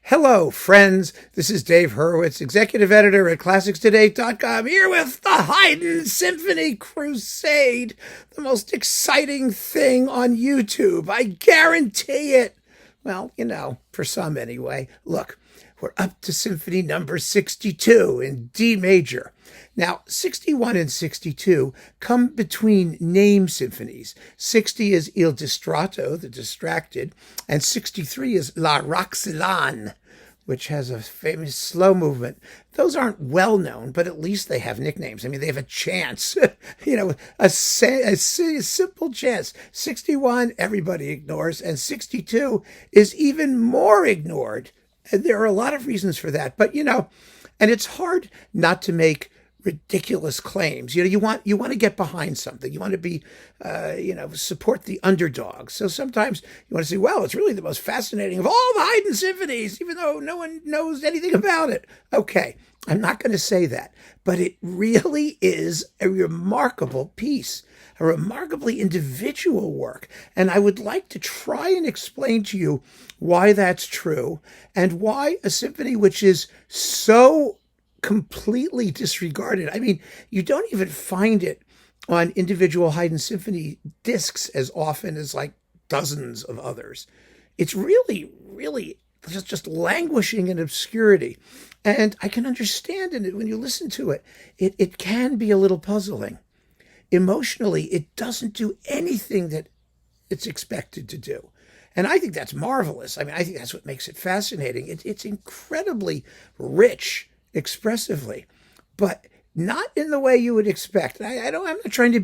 Hello, friends. This is Dave Hurwitz, executive editor at ClassicsToday.com, here with the Haydn Symphony Crusade, the most exciting thing on YouTube. I guarantee it. Well, for some anyway. Look, we're up to Symphony number 62 in D major. Now, 61 and 62 come between name symphonies. 60 is Il Distratto, the distracted, and 63 is La Roxelane, which has a famous slow movement. Those aren't well known, but at least they have nicknames. I mean, they have a chance, a simple chance. 61, everybody ignores, and 62 is even more ignored. And there are a lot of reasons for that, but and it's hard not to make ridiculous claims. You want to get behind something. You want to be, support the underdog. So sometimes you want to say, well, it's really the most fascinating of all the Haydn symphonies, even though no one knows anything about it. Okay, I'm not going to say that, but it really is a remarkable piece, a remarkably individual work. And I would like to try and explain to you why that's true and why a symphony which is so completely disregarded. I mean, you don't even find it on individual Haydn symphony discs as often as like dozens of others. It's really, really just languishing in obscurity. And I can understand in it when you listen to it. It can be a little puzzling. Emotionally, it doesn't do anything that it's expected to do. And I think that's marvelous. I mean, I think that's what makes it fascinating. It's incredibly rich expressively, but not in the way you would expect. I'm not trying to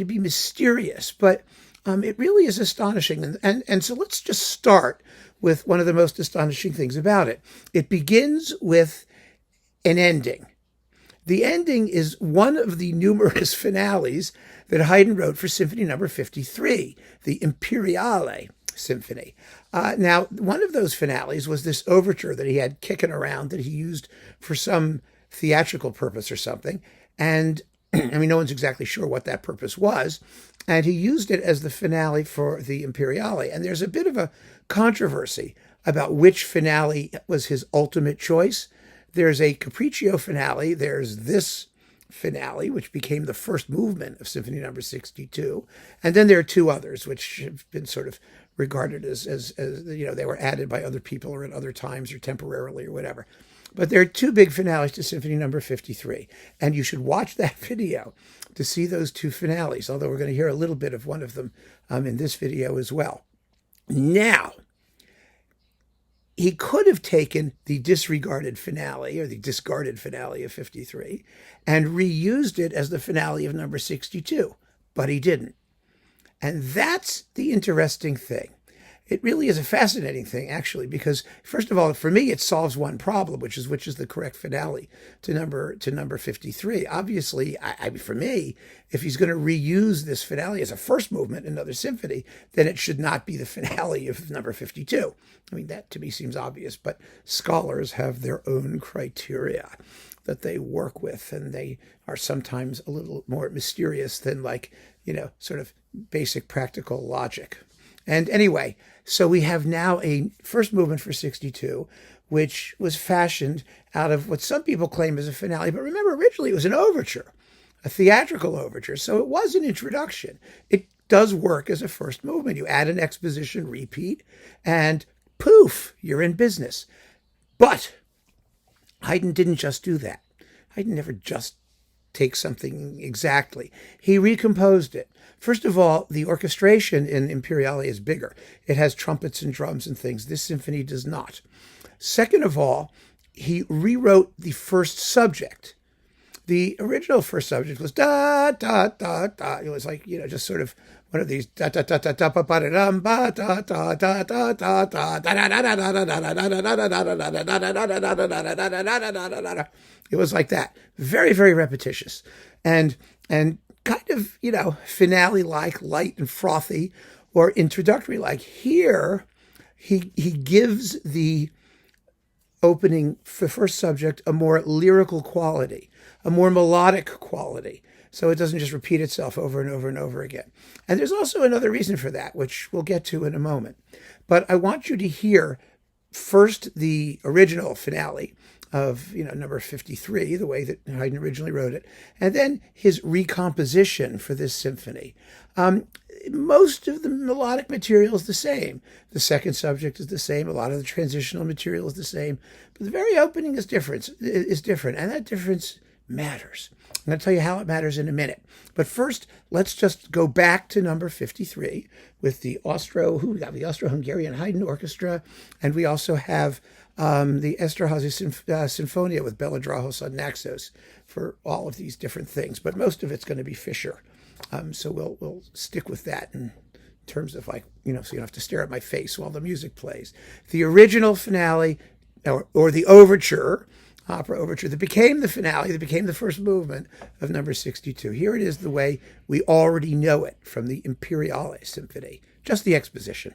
be mysterious, but it really is astonishing. And so let's just start with one of the most astonishing things about it. It begins with an ending. The ending is one of the numerous finales that Haydn wrote for Symphony number 53, the Imperiale Symphony. Now, one of those finales was this overture that he had kicking around that he used for some theatrical purpose or something. And I mean, no one's exactly sure what that purpose was. And he used it as the finale for the Imperiale. And there's a bit of a controversy about which finale was his ultimate choice. There's a Capriccio finale. There's this finale, which became the first movement of Symphony number 62. And then there are two others, which have been sort of regarded as they were added by other people or at other times or temporarily or whatever. But there are two big finales to Symphony number 53. And you should watch that video to see those two finales, although we're going to hear a little bit of one of them in this video as well. Now, he could have taken the disregarded finale or the discarded finale of 53 and reused it as the finale of number 62, but he didn't. And that's the interesting thing. It really is a fascinating thing, actually, because first of all, for me, it solves one problem, which is the correct finale to number 53. Obviously, for me, if he's going to reuse this finale as a first movement in another symphony, then it should not be the finale of number 52. I mean, that to me seems obvious, but scholars have their own criteria that they work with, and they are sometimes a little more mysterious than sort of basic practical logic. And anyway, so we have now a first movement for 62, which was fashioned out of what some people claim is a finale. But remember, originally it was an overture, a theatrical overture. So it was an introduction. It does work as a first movement. You add an exposition repeat and poof, you're in business. But Haydn didn't just do that. Haydn never just takes something exactly. He recomposed it. First of all, the orchestration in Imperiale is bigger. It has trumpets and drums and things. This symphony does not. Second of all, he rewrote the first subject. The original first subject was da da da da. It was like, just sort of one of these da da da da da ba ba da ba da da da da da da da da da da da. It was like that. Very, very repetitious. And kind of, finale-like, light and frothy, or introductory-like. Here, he gives the opening for first subject a more lyrical quality, a more melodic quality, so it doesn't just repeat itself over and over and over again. And there's also another reason for that, which we'll get to in a moment. But I want you to hear first the original finale of number 53, the way that Haydn originally wrote it, and then his recomposition for this symphony. Most of the melodic material is the same. The second subject is the same. A lot of the transitional material is the same, but the very opening is different, and that difference matters. I'm going to tell you how it matters in a minute. But first, let's just go back to number 53 with the Austro-Hungarian Haydn Orchestra, and we also have the Esterházy Sinfonia with Bela Drahos on Naxos for all of these different things. But most of it's going to be Fischer. So we'll stick with that in terms of so you don't have to stare at my face while the music plays. The original finale, or the overture, opera overture, that became the finale, that became the first movement of number 62. Here it is the way we already know it from the Imperiale Symphony, just the exposition.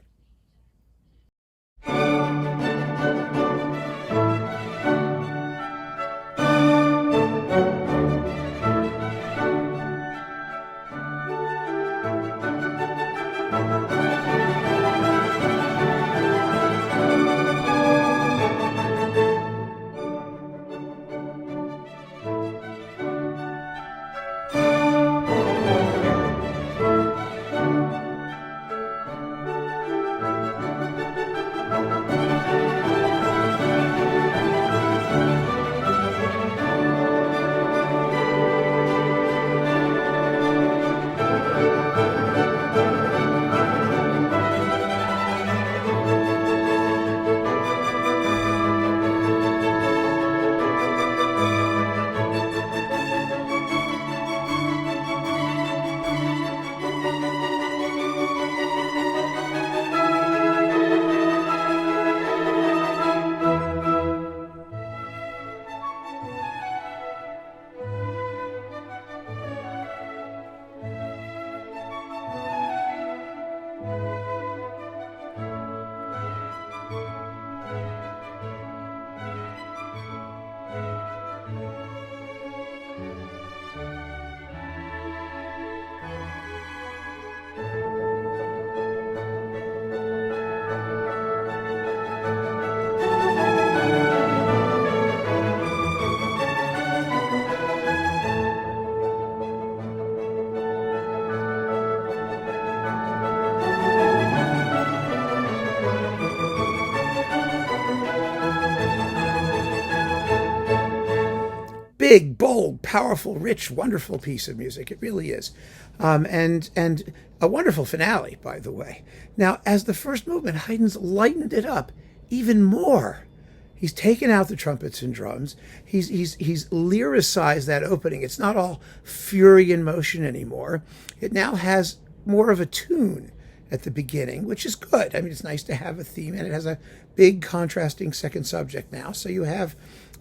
Big, bold, powerful, rich, wonderful piece of music. It really is. And a wonderful finale, by the way. Now, as the first movement, Haydn's lightened it up even more. He's taken out the trumpets and drums. He's lyricized that opening. It's not all fury and motion anymore. It now has more of a tune at the beginning, which is good. I mean, it's nice to have a theme, and it has a big contrasting second subject now. So you have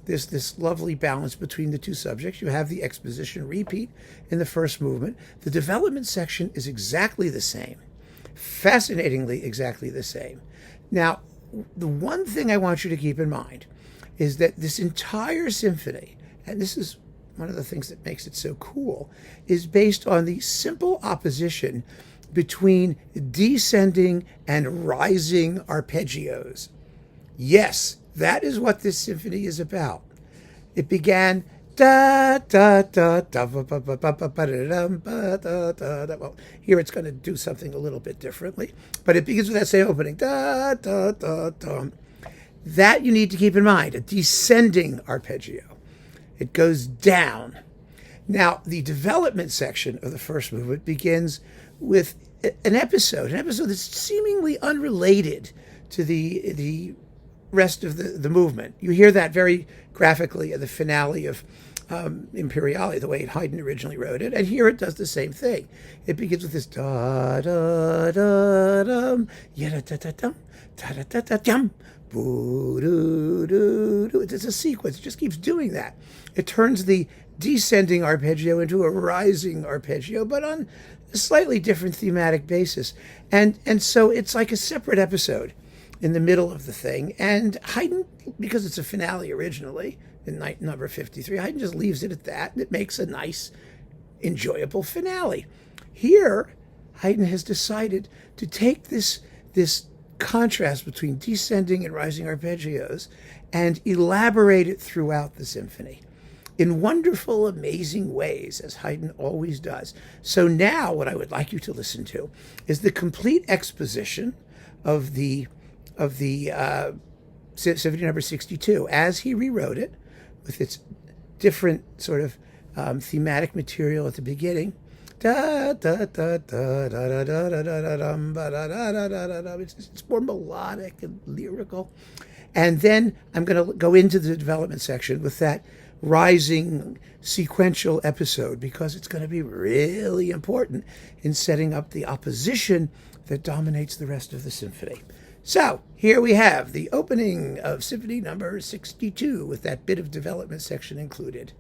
this lovely balance between the two subjects. You have the exposition repeat in the first movement. The development section is exactly the same, fascinatingly exactly the same. Now, the one thing I want you to keep in mind is that this entire symphony, and this is one of the things that makes it so cool, is based on the simple opposition between descending and rising arpeggios. Yes, that is what this symphony is about. It began da da da da ba ba ba ba ba ba da ba da da da. Well, here it's going to do something a little bit differently, but it begins with that same opening da da da da. That you need to keep in mind, a descending arpeggio. It goes down. Now, the development section of the first movement begins with an episode that's seemingly unrelated to the rest of the movement. You hear that very graphically at the finale of Imperiale, the way Haydn originally wrote it, and here it does the same thing. It begins with this da da da dum, yada da da dum, da da da da dum, boo doo doo doo. It's a sequence. It just keeps doing that. It turns the descending arpeggio into a rising arpeggio, but on a slightly different thematic basis. And so it's like a separate episode in the middle of the thing. And Haydn, because it's a finale originally in number 53, Haydn just leaves it at that, and it makes a nice, enjoyable finale. Here, Haydn has decided to take this contrast between descending and rising arpeggios and elaborate it throughout the symphony in wonderful, amazing ways, as Haydn always does. So now what I would like you to listen to is the complete exposition of the Symphony Number 62 as he rewrote it, with its different sort of thematic material at the beginning. It's more melodic and lyrical. And then I'm going to go into the development section with that rising sequential episode, because it's going to be really important in setting up the opposition that dominates the rest of the symphony. So here we have the opening of Symphony Number 62 with that bit of development section included.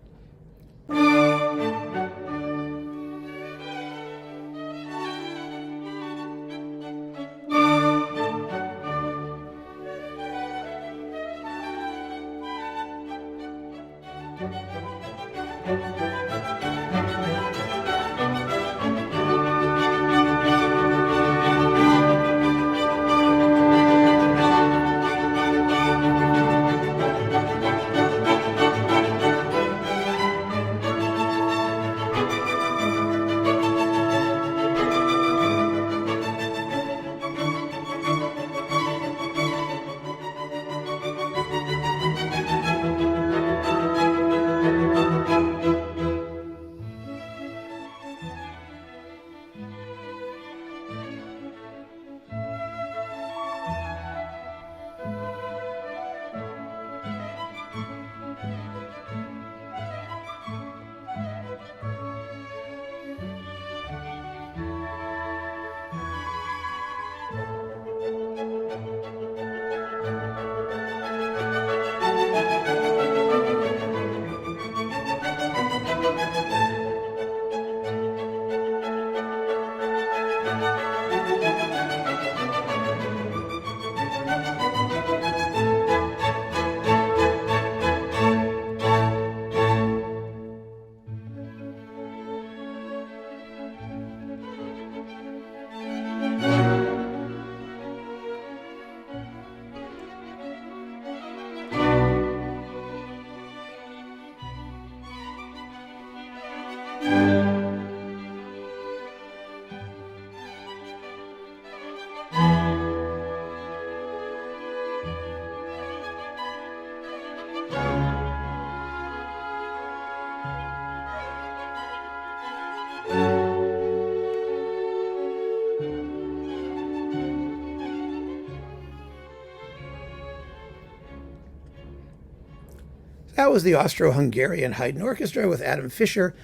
That was the Austro-Hungarian Haydn Orchestra with Adam Fischer.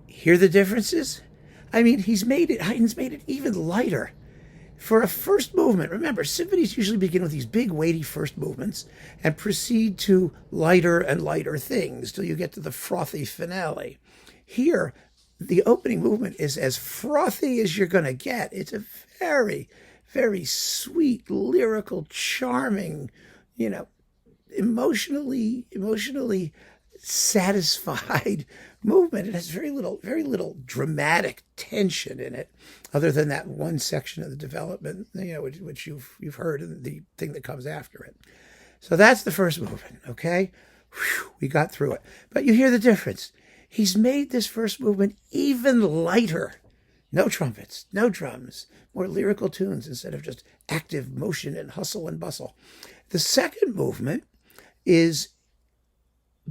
Hear the differences? I mean, Haydn's made it even lighter. For a first movement, remember, symphonies usually begin with these big, weighty first movements and proceed to lighter and lighter things till you get to the frothy finale. Here, the opening movement is as frothy as you're going to get. It's a very, very sweet, lyrical, charming, emotionally satisfied movement. It has very little dramatic tension in it, other than that one section of the development, which you've heard, and the thing that comes after it. So that's the first movement. Okay, we got through it, but you hear the difference. He's made this first movement even lighter. No trumpets, no drums, more lyrical tunes instead of just active motion and hustle and bustle. The second movement is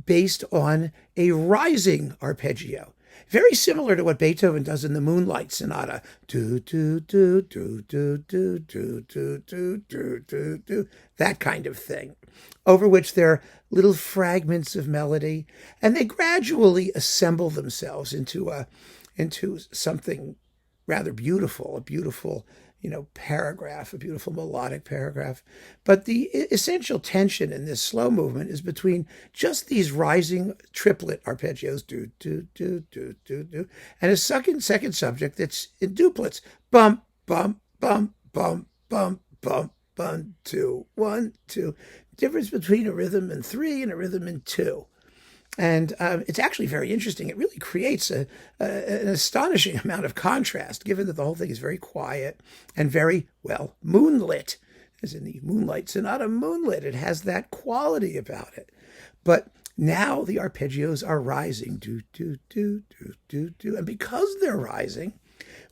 based on a rising arpeggio, very similar to what Beethoven does in the Moonlight Sonata. Do, do, do, do, do, do, do, do, do, do, do, do, that kind of thing, over which there are little fragments of melody, and they gradually assemble themselves into something rather beautiful, a beautiful paragraph, a beautiful melodic paragraph. But the essential tension in this slow movement is between just these rising triplet arpeggios, do, do, do, do, do, do, and a second subject that's in duplets, bump, bump, bump, bump, bump, bump, bump, 2, 1, 2. Difference between a rhythm in 3 and a rhythm in 2. And it's actually very interesting. It really creates an astonishing amount of contrast, given that the whole thing is very quiet and very, moonlit. as in the Moonlight Sonata, Moonlit. It has that quality about it. But now the arpeggios are rising, do, do, do, do, do, do. And because they're rising,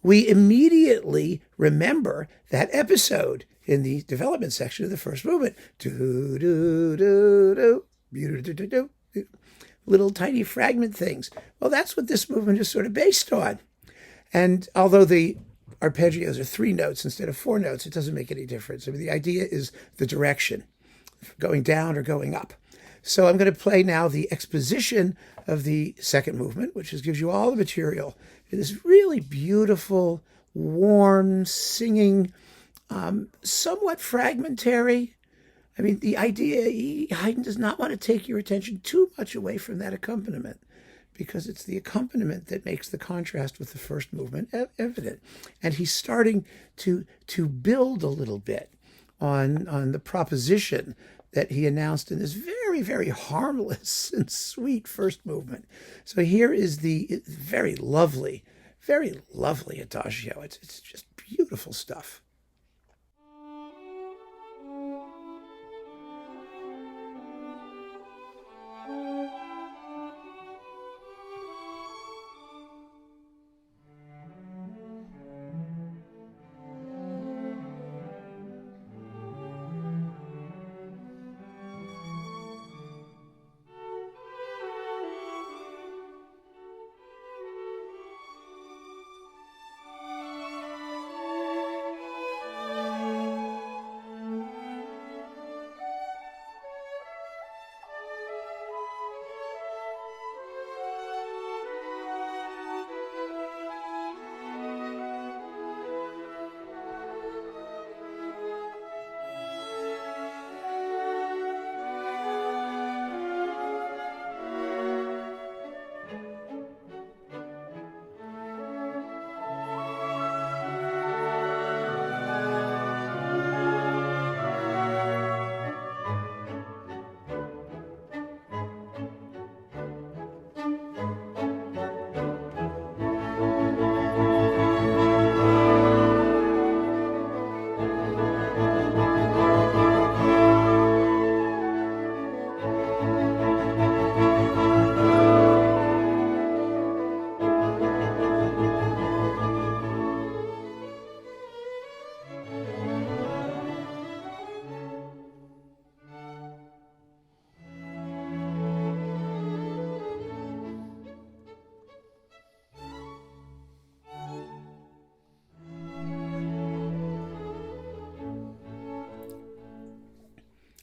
we immediately remember that episode in the development section of the first movement. Do, do, do, do, do, do, do, do, do. Little tiny fragment things. Well, that's what this movement is sort of based on. And although the arpeggios are 3 notes instead of 4 notes, it doesn't make any difference. I mean, the idea is the direction, going down or going up. So I'm going to play now the exposition of the second movement, which gives you all the material. It is really beautiful, warm, singing, somewhat fragmentary. I mean, the idea, Haydn does not want to take your attention too much away from that accompaniment, because it's the accompaniment that makes the contrast with the first movement evident. And he's starting to build a little bit on the proposition that he announced in this very, very harmless and sweet first movement. So here is the very lovely adagio. It's just beautiful stuff.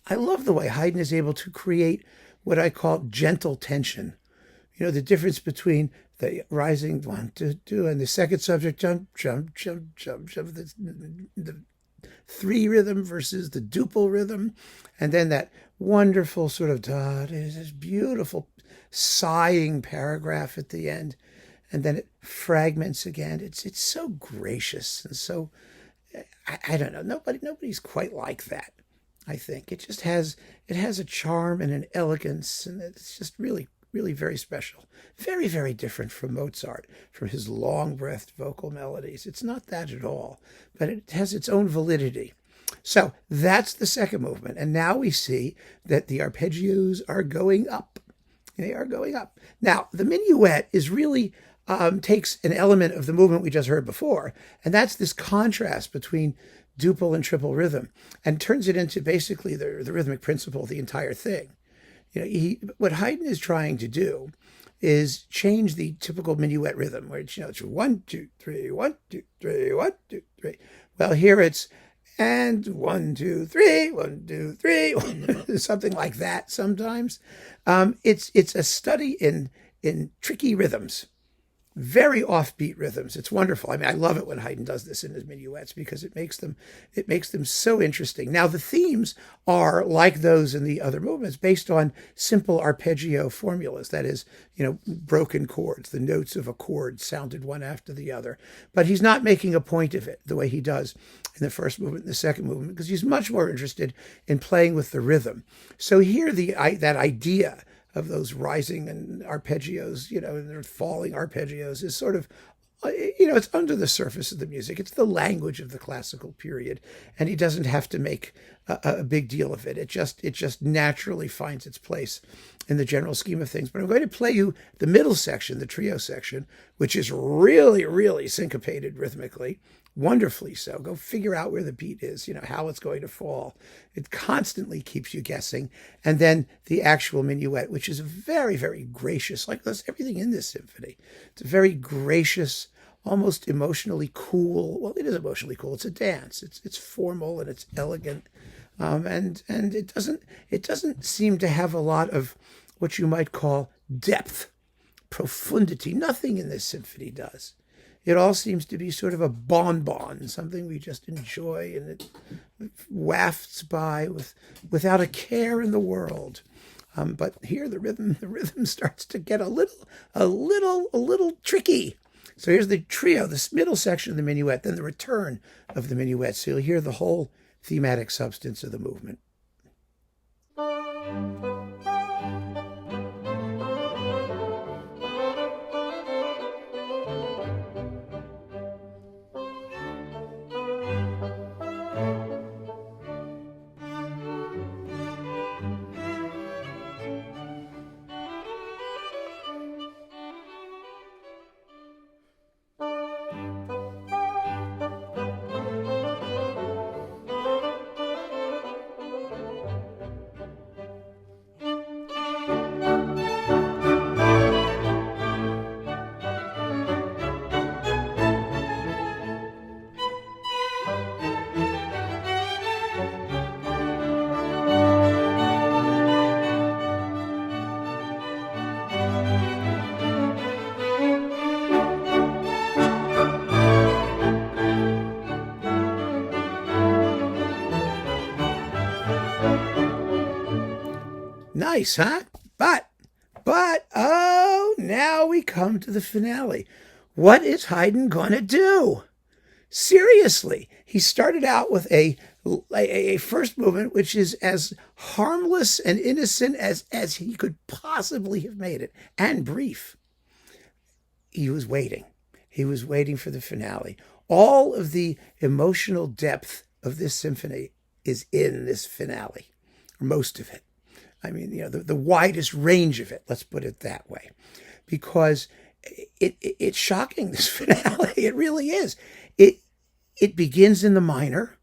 I love the way Haydn is able to create what I call gentle tension. You know, the difference between the rising 1, 2, 2, and the second subject jump, jump, jump, jump, jump, the 3 rhythm versus the duple rhythm, and then that wonderful sort of this beautiful sighing paragraph at the end, and then it fragments again. It's so gracious and so, I don't know, nobody's quite like that. I think it has a charm and an elegance, and it's just really, really very special. Very, very different from Mozart, from his long-breathed vocal melodies. It's not that at all, but it has its own validity. So that's the second movement. And now we see that the arpeggios are going up. They are going up. Now, the minuet is really takes an element of the movement we just heard before, and that's this contrast between duple and triple rhythm, and turns it into basically the rhythmic principle of the entire thing. You know, what Haydn is trying to do is change the typical minuet rhythm, where it's 1, 2, 3, 1, 2, 3, 1, 2, 3. Well, here it's and 1, 2, 3, 1, 2, 3, something like that. Sometimes it's a study in tricky rhythms. Very offbeat rhythms. It's wonderful. I mean, I love it when Haydn does this in his minuets, because it makes them so interesting. Now, the themes are like those in the other movements, based on simple arpeggio formulas. That is, broken chords, the notes of a chord sounded one after the other. But he's not making a point of it the way he does in the first movement and the second movement, because he's much more interested in playing with the rhythm. So here, that idea of those rising and arpeggios, and falling arpeggios is sort of it's under the surface of the music. It's the language of the classical period, and he doesn't have to make a big deal of it. It just naturally finds its place in the general scheme of things. But I'm going to play you the middle section, the trio section, which is really, really syncopated rhythmically, wonderfully so. Go figure out where the beat is, how it's going to fall. It constantly keeps you guessing. And then the actual minuet, which is very, very gracious, like that's everything in this symphony. It's a very gracious, almost emotionally cool. Well, it is emotionally cool. It's a dance. It's formal and it's elegant, and it doesn't seem to have a lot of what you might call depth, profundity. Nothing in this symphony does. It all seems to be sort of a bonbon, something we just enjoy, and it wafts by without a care in the world. But here the rhythm starts to get a little tricky. So here's the trio, this middle section of the minuet, then the return of the minuet. So you'll hear the whole thematic substance of the movement. Nice, huh? But, oh, now we come to the finale. What is Haydn going to do? Seriously, he started out with a first movement which is as harmless and innocent as he could possibly have made it, and brief. He was waiting. He was waiting for the finale. All of the emotional depth of this symphony is in this finale, or most of it. I mean, the widest range of it, let's put it that way, because it's shocking, this finale. It really is. It begins in the minor.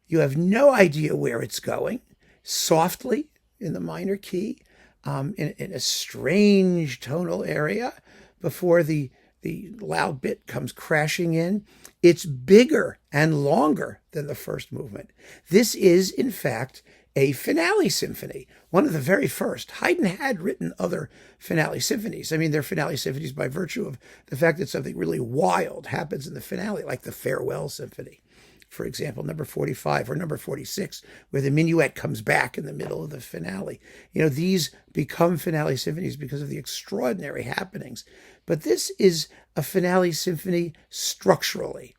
You have no idea where it's going, softly in the minor key, in a strange tonal area before the loud bit comes crashing in. It's bigger and longer than the first movement. This is, in fact, a finale symphony, one of the very first. Haydn had written other finale symphonies. I mean, they're finale symphonies by virtue of the fact that something really wild happens in the finale, like the Farewell Symphony, for example, number 45 or number 46, where the minuet comes back in the middle of the finale. These become finale symphonies because of the extraordinary happenings. But this is a finale symphony structurally.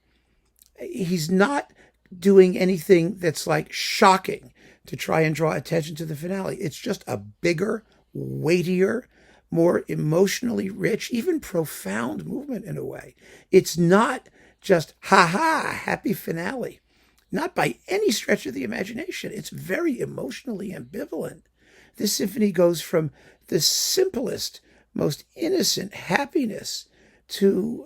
He's not doing anything that's like shocking to try and draw attention to the finale. It's just a bigger, weightier, more emotionally rich, even profound movement in a way. It's not just, happy finale. Not by any stretch of the imagination. It's very emotionally ambivalent. This symphony goes from the simplest, most innocent happiness to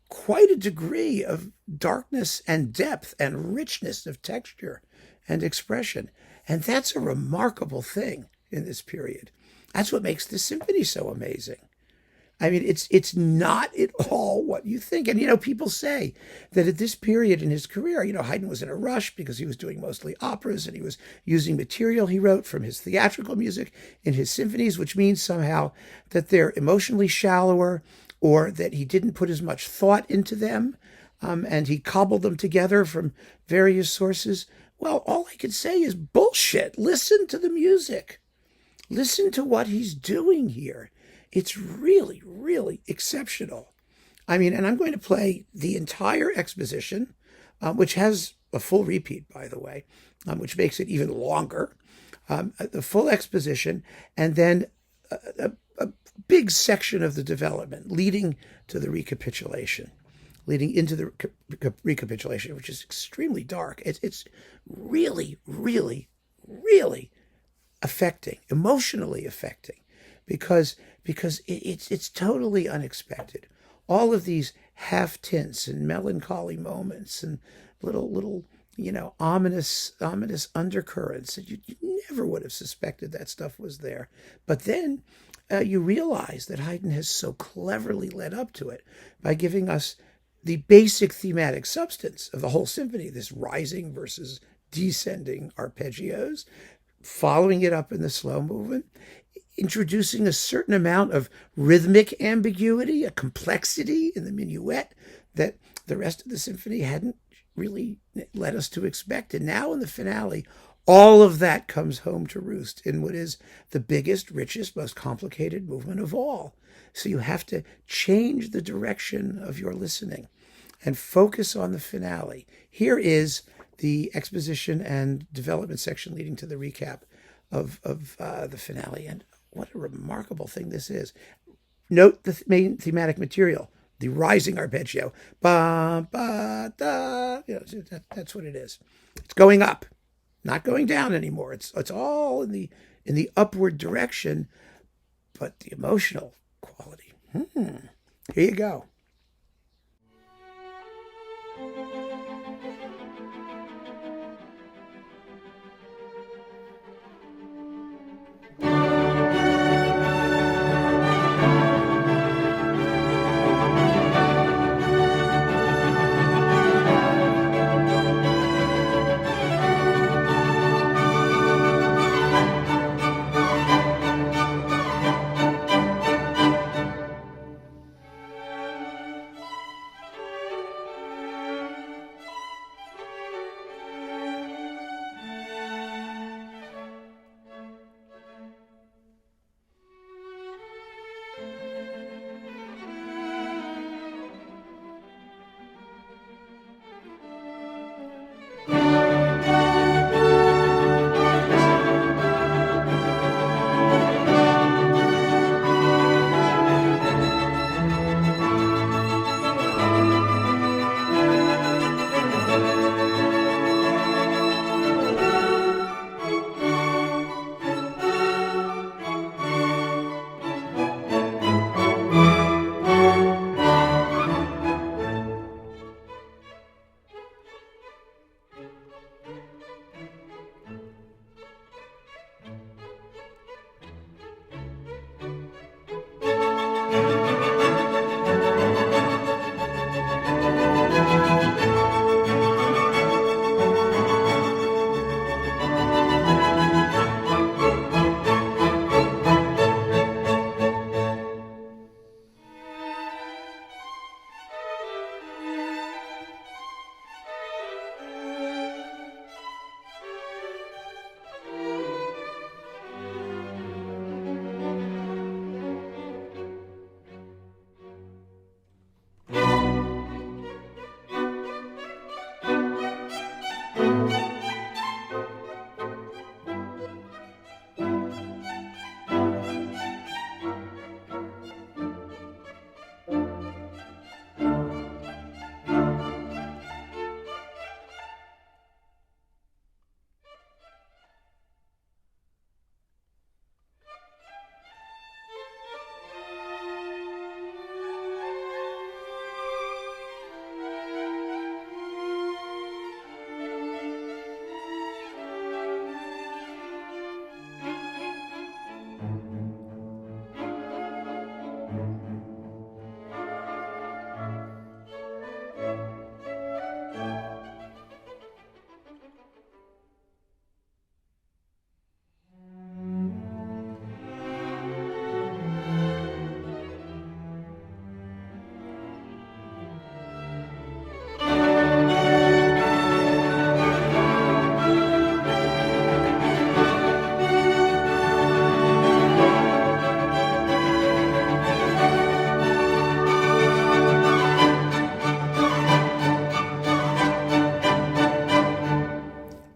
quite a degree of darkness and depth and richness of texture and expression. And that's a remarkable thing in this period. That's what makes this symphony so amazing. I mean, it's not at all what you think. And, people say that at this period in his career, Haydn was in a rush because he was doing mostly operas and he was using material he wrote from his theatrical music in his symphonies, which means somehow that they're emotionally shallower, or that he didn't put as much thought into them, and he cobbled them together from various sources. Well, all I can say is bullshit. Listen to the music. Listen to what he's doing here. It's really, really exceptional. I mean, and I'm going to play the entire exposition, which has a full repeat, by the way, which makes it even longer. The full exposition, and then a big section of the development leading to the recapitulation. leading into the recapitulation, which is extremely dark. It's really, really, really affecting, emotionally affecting, because it's totally unexpected. All of these half tints and melancholy moments and little ominous undercurrents that you never would have suspected that stuff was there. But then you realize that Haydn has so cleverly led up to it by giving us the basic thematic substance of the whole symphony, this rising versus descending arpeggios, following it up in the slow movement, introducing a certain amount of rhythmic ambiguity, a complexity in the minuet that the rest of the symphony hadn't really led us to expect. And now in the finale, all of that comes home to roost in what is the biggest, richest, most complicated movement of all. So you have to change the direction of your listening and focus on the finale. Here is the exposition and development section leading to the recap of the finale. And what a remarkable thing this is. Note the main thematic material, the rising arpeggio. Ba, ba, da. That's what it is. It's going up, not going down anymore. It's all in the upward direction, but the emotional quality. Here you go.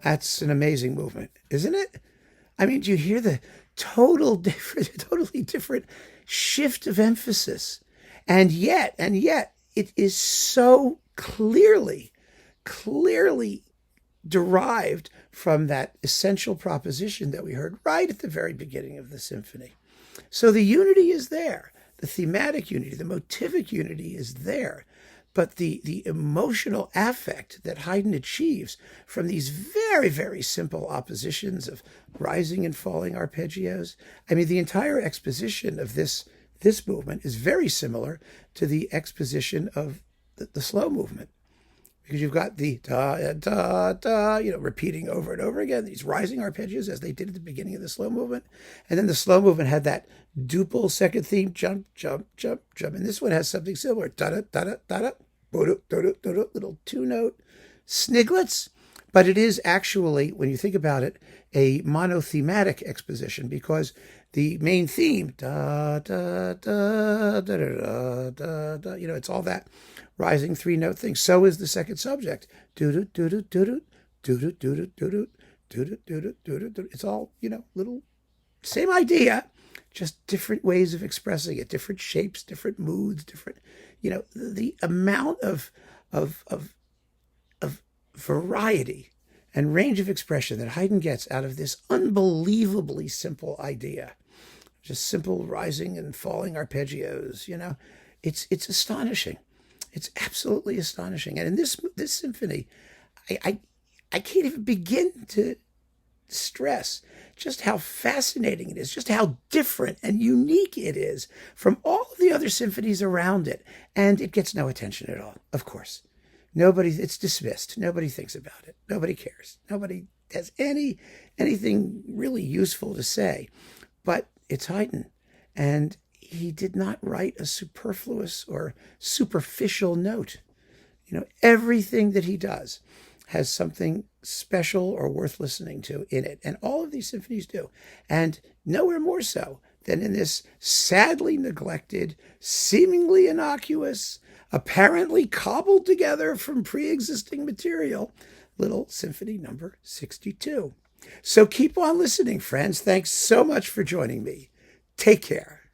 That's an amazing movement, isn't it? I mean, do you hear the totally different shift of emphasis? And yet, it is so clearly derived from that essential proposition that we heard right at the very beginning of the symphony. So the unity is there. The thematic unity, the motivic unity is there. But the emotional affect that Haydn achieves from these very, very simple oppositions of rising and falling arpeggios, I mean, the entire exposition of this movement is very similar to the exposition of the slow movement. Because you've got the da, da, da, repeating over and over again, these rising arpeggios as they did at the beginning of the slow movement. And then the slow movement had that duple second theme, jump, jump, jump, jump. And this one has something similar, da-da, da-da, da-da, little two-note sniglets. But it is actually, when you think about it, a monothematic exposition, because the main theme, da, da, da, da, da, da, da, it's all that rising three-note thing. So is the second subject. It's all, little, same idea, just different ways of expressing it, different shapes, different moods, different, the amount of variety and range of expression that Haydn gets out of this unbelievably simple idea. Just simple rising and falling arpeggios, it's astonishing. It's absolutely astonishing. And in this symphony, I can't even begin to stress just how fascinating it is, just how different and unique it is from all of the other symphonies around it. And it gets no attention at all, of course. It's dismissed. Nobody thinks about it. Nobody cares. Nobody has anything really useful to say. But it's Haydn. And he did not write a superfluous or superficial note. Everything that he does has something special or worth listening to in it. And all of these symphonies do. And nowhere more so than in this sadly neglected, seemingly innocuous, apparently cobbled together from pre-existing material, little Symphony number 62. So keep on listening, friends. Thanks so much for joining me. Take care.